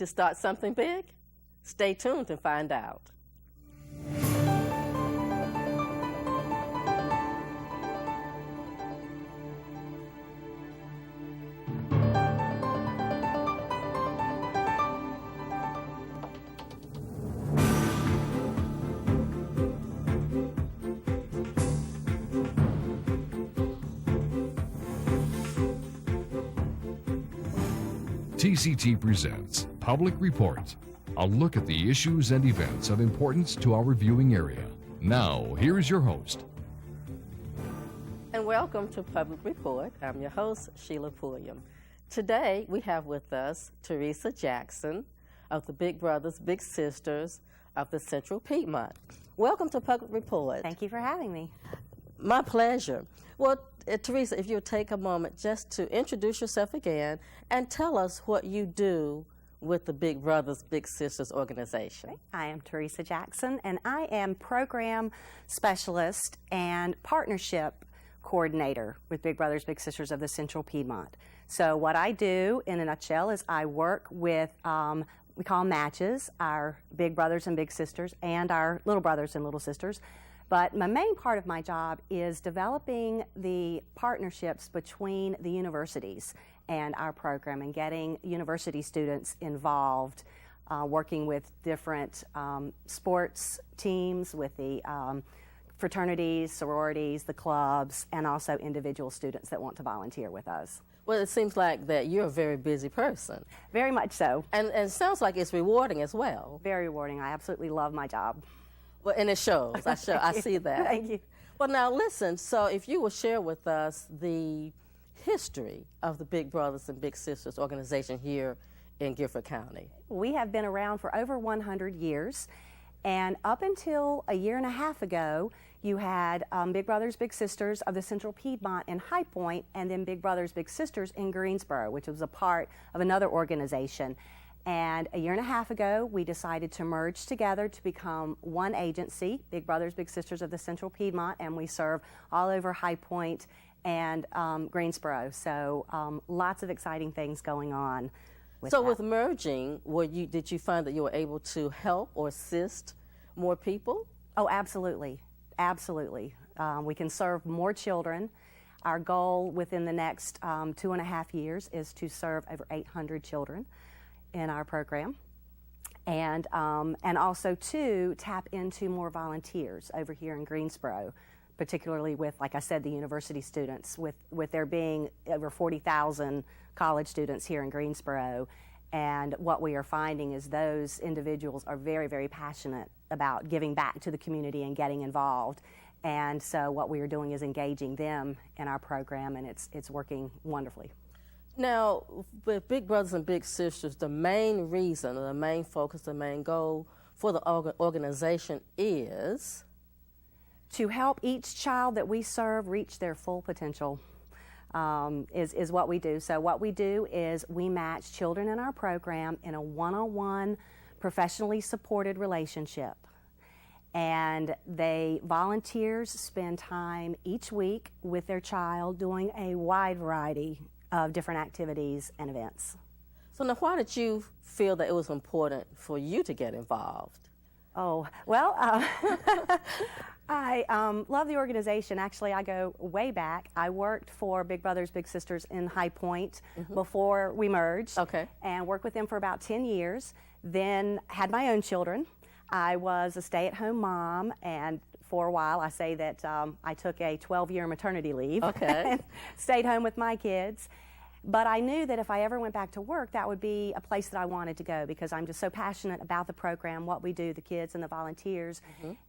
to start something big? Stay tuned to find out. TCT presents Public Report, a look at the issues and events of importance to our viewing area. Now, here's your host. And welcome to Public Report. I'm your host, Sheila Pulliam. Today, we have with us Teresa Jackson of the Big Brothers, Big Sisters of the Central Piedmont. Welcome to Public Report. Thank you for having me. My pleasure. Well, Teresa, if you'll take a moment just to introduce yourself again and tell us what you do with the Big Brothers, Big Sisters organization. I am Teresa Jackson, and I am program specialist and partnership coordinator with Big Brothers, Big Sisters of the Central Piedmont. So what I do, in a nutshell, is I work with, we call them matches, our Big Brothers and Big Sisters and our Little Brothers and Little Sisters. But my main part of my job is developing the partnerships between the universities and our program and getting university students involved, working with different sports teams, with the fraternities, sororities, the clubs, and also individual students that want to volunteer with us. Well, it seems like that you're a very busy person. Very much so. And it sounds like it's rewarding as well. Very rewarding. I absolutely love my job. Well, and it shows. I see that. Thank you. Well, now listen, so if you will share with us the history of the Big Brothers and Big Sisters organization here in Gifford County. We have been around for over 100 years, and up until a year and a half ago, you had Big Brothers, Big Sisters of the Central Piedmont in High Point, and then Big Brothers, Big Sisters in Greensboro, which was a part of another organization. And a year and a half ago, we decided to merge together to become one agency, Big Brothers, Big Sisters of the Central Piedmont, and we serve all over High Point and Greensboro. So lots of exciting things going on with that. With merging, did you find that you were able to help or assist more people? Oh, absolutely. Absolutely. We can serve more children. Our goal within the next 2.5 years is to serve over 800 children in our program, and also to tap into more volunteers over here in Greensboro, particularly with, like I said, the university students, with there being over 40,000 college students here in Greensboro. And what we are finding is those individuals are very, very passionate about giving back to the community and getting involved. And so what we are doing is engaging them in our program, and it's working wonderfully. Now, with Big Brothers and Big Sisters, the main reason, or the main focus, the main goal for the organization is? To help each child that we serve reach their full potential, is what we do. So what we do is we match children in our program in a one-on-one, professionally supported relationship. And volunteers spend time each week with their child doing a wide variety of different activities and events. So now, why did you feel that it was important for you to get involved? Oh, well, I love the organization. Actually, I go way back. I worked for Big Brothers, Big Sisters in High Point before we merged. Okay. And worked with them for about 10 years. Then had my own children. I was a stay-at-home mom, and for a while I say that I took a 12-year maternity leave. Okay. And stayed home with my kids. But I knew that if I ever went back to work, that would be a place that I wanted to go, because I'm just so passionate about the program, what we do, the kids and the volunteers.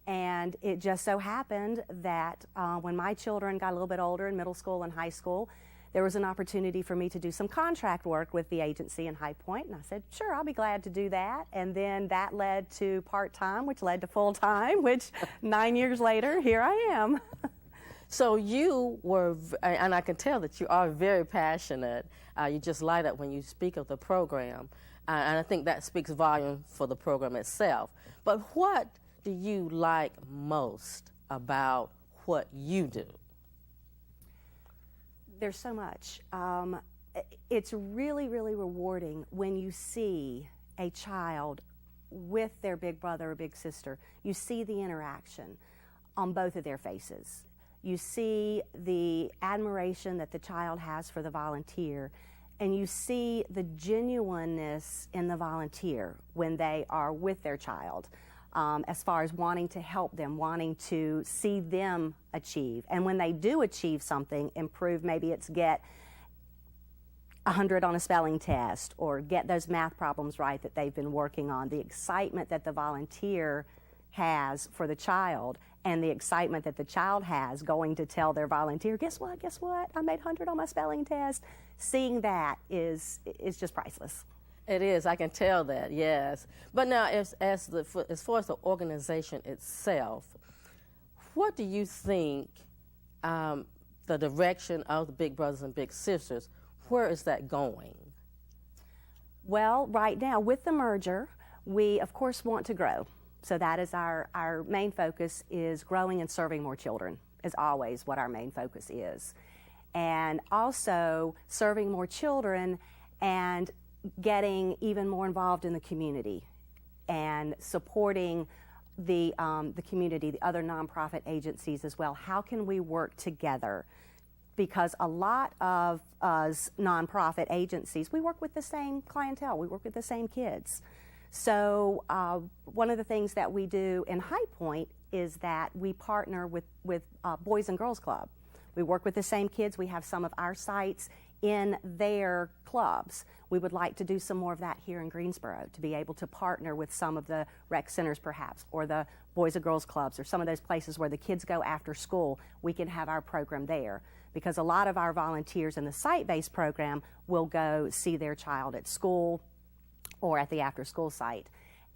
And it just so happened that when my children got a little bit older in middle school and high school, there was an opportunity for me to do some contract work with the agency in High Point, and I said, sure, I'll be glad to do that. And then that led to part-time, which led to full-time, which 9 years later, here I am. So you were, and I can tell that you are very passionate. You just light up when you speak of the program, and I think that speaks volume for the program itself. But what do you like most about what you do? There's so much. It's really, really rewarding when you see a child with their big brother or big sister, you see the interaction on both of their faces. You see the admiration that the child has for the volunteer, and you see the genuineness in the volunteer when they are with their child, as far as wanting to help them, wanting to see them achieve. And when they do achieve something, improve, maybe it's get 100 on a spelling test or get those math problems right that they've been working on, the excitement that the volunteer has for the child and the excitement that the child has going to tell their volunteer, guess what, I made 100 on my spelling test. Seeing that is just priceless. It is. I can tell that. Yes. But now, as far as the organization itself, what do you think the direction of the Big Brothers and Big Sisters? Where is that going? Well, right now with the merger, we of course want to grow. So that is our main focus, is growing and serving more children, is always what our main focus is. And also serving more children and getting even more involved in the community and supporting the community, the other nonprofit agencies as well. How can we work together? Because a lot of us nonprofit agencies, we work with the same clientele, we work with the same kids. So one of the things that we do in High Point is that we partner with Boys and Girls Club. We work with the same kids. We have some of our sites in their clubs. We would like to do some more of that here in Greensboro, to be able to partner with some of the rec centers perhaps, or the Boys and Girls Clubs, or some of those places where the kids go after school. We can have our program there, because a lot of our volunteers in the site-based program will go see their child at school or at the after-school site.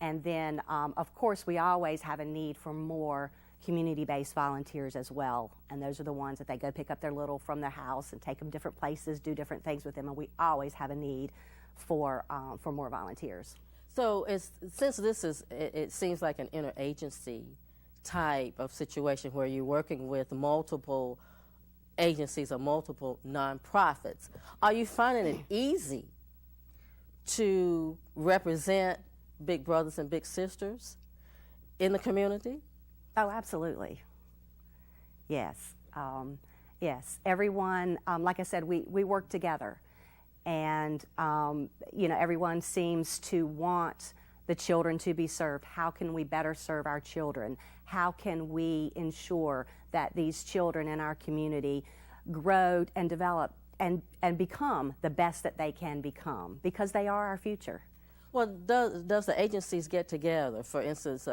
And then, of course, we always have a need for more community-based volunteers as well, and those are the ones that they go pick up their little from their house and take them different places, do different things with them, and we always have a need for more volunteers. So since this is, it seems like an interagency type of situation where you're working with multiple agencies or multiple nonprofits, are you finding it easy to represent Big Brothers and Big Sisters in the community? Oh, absolutely. Yes. Yes. Everyone, like I said, we work together. And, everyone seems to want the children to be served. How can we better serve our children? How can we ensure that these children in our community grow and develop and become the best that they can become? Because they are our future. Well, does the agencies get together, for instance,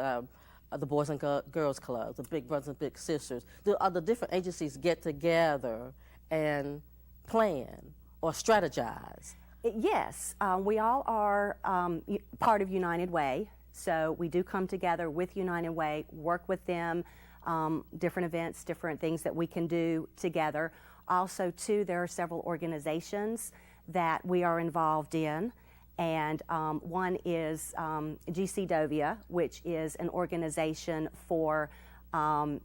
the Boys and Girls Club, the Big Brothers and Big Sisters, are the different agencies get together and plan or strategize? Yes, we all are part of United Way, so we do come together with United Way, work with them, different events, different things that we can do together. Also, too, there are several organizations that we are involved in. And one is GCDOVIA, which is an organization for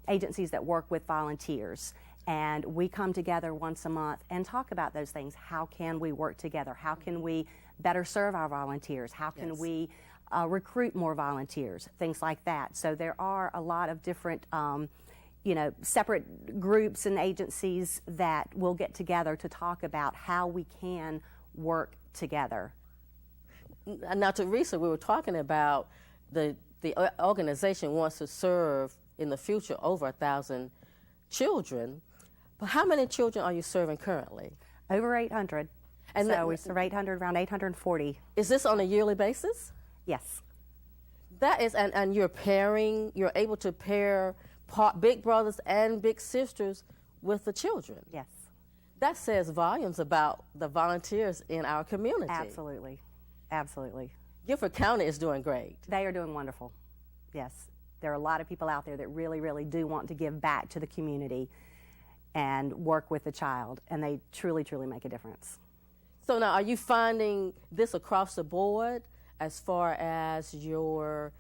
agencies that work with volunteers. And we come together once a month and talk about those things. How can we work together? How can we better serve our volunteers? How can we recruit more volunteers? Things like that. So there are a lot of different separate groups and agencies that will get together to talk about how we can work together. Now, Teresa, we were talking about the organization wants to serve in the future over 1,000 children. But how many children are you serving currently? Over 800. And so we serve 800, around 840. Is this on a yearly basis? Yes. That is, and you're able to pair Big Brothers and Big Sisters with the children. Yes. That says volumes about the volunteers in our community. Absolutely. Absolutely. Guilford County is doing great. They are doing wonderful. Yes. There are a lot of people out there that really, really do want to give back to the community and work with the child, and they truly, truly make a difference. So now, are you finding this across the board as far as your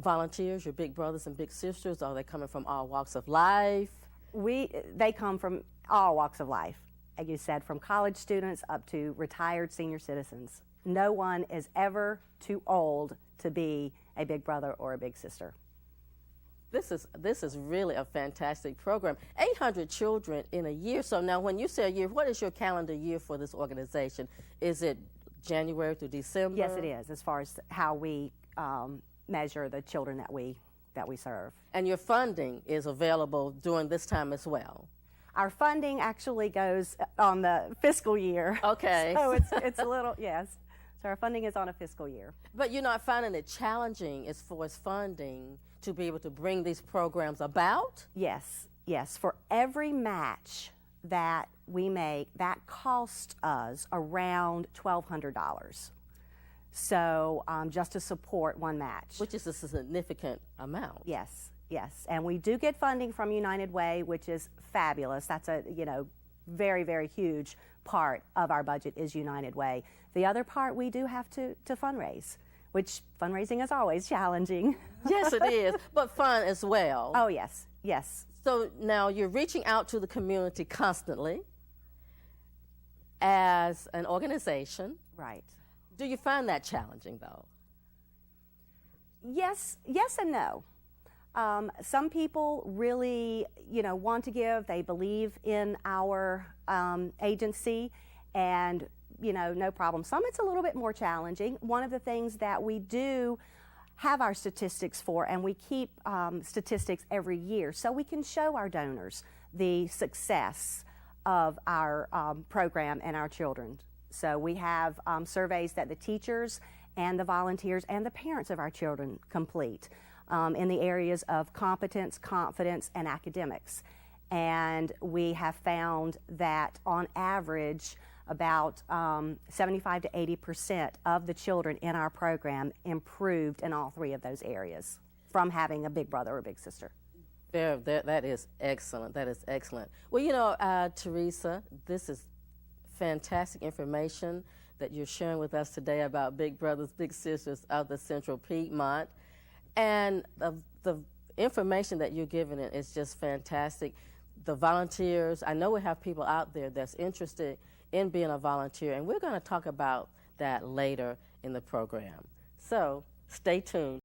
volunteers, your Big Brothers and Big Sisters? Are they coming from all walks of life? They come from all walks of life. Like you said, from college students up to retired senior citizens. no one is ever too old to be a big brother or a big sister. This is really a fantastic program. 800 children in a year. So now when you say a year, what is your calendar year for this organization? Is it January through December? Yes, it is, as far as how we measure the children that we serve. And your funding is available during this time as well? Our funding actually goes on the fiscal year. Okay. So it's a little, yes. So our funding is on a fiscal year. But you're not finding it challenging as far as funding to be able to bring these programs about? Yes, yes. For every match that we make, that costs us around $1,200. So just to support one match. Which is a significant amount. Yes, yes. And we do get funding from United Way, which is fabulous. That's a, very, very huge part of our budget is United Way. The other part we do have to fundraise, which fundraising is always challenging. Yes, it is, but fun as well. Oh, yes, yes. So now you're reaching out to the community constantly as an organization. Right. Do you find that challenging, though? Yes and no. Some people really, want to give. They believe in our agency, and no problem. Some it's a little bit more challenging. One of the things that we do have our statistics for, and we keep statistics every year, so we can show our donors the success of our program and our children. So we have surveys that the teachers and the volunteers and the parents of our children complete in the areas of competence, confidence, and academics. And we have found that on average, about 75 to 80% of the children in our program improved in all three of those areas from having a big brother or big sister. That is excellent. That is excellent. Well, Teresa, this is fantastic information that you're sharing with us today about Big Brothers, Big Sisters of the Central Piedmont. And the information that you're giving it is just fantastic. The volunteers, I know we have people out there that's interested in being a volunteer, and we're going to talk about that later in the program. So stay tuned.